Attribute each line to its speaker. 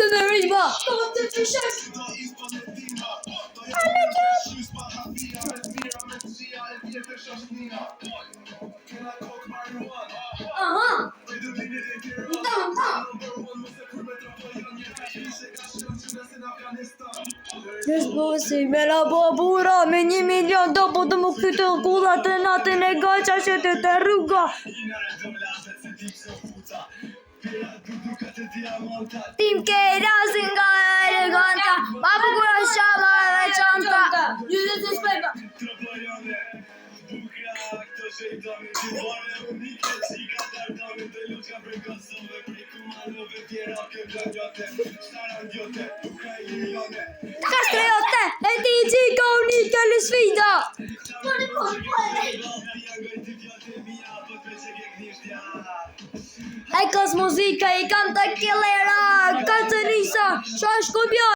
Speaker 1: të me rriba. Aha. Si me la babura me 1 milion do po të më kytë kullat të natën e gaqa që të rruga. Tim ke razin nga eleganta, papu kura shaba dhe qanta. Gjithë të spejba. Kastriote, e ti qika unike le sfida. E kas muzika i kanta killera, Katerisa, Shashko Björn.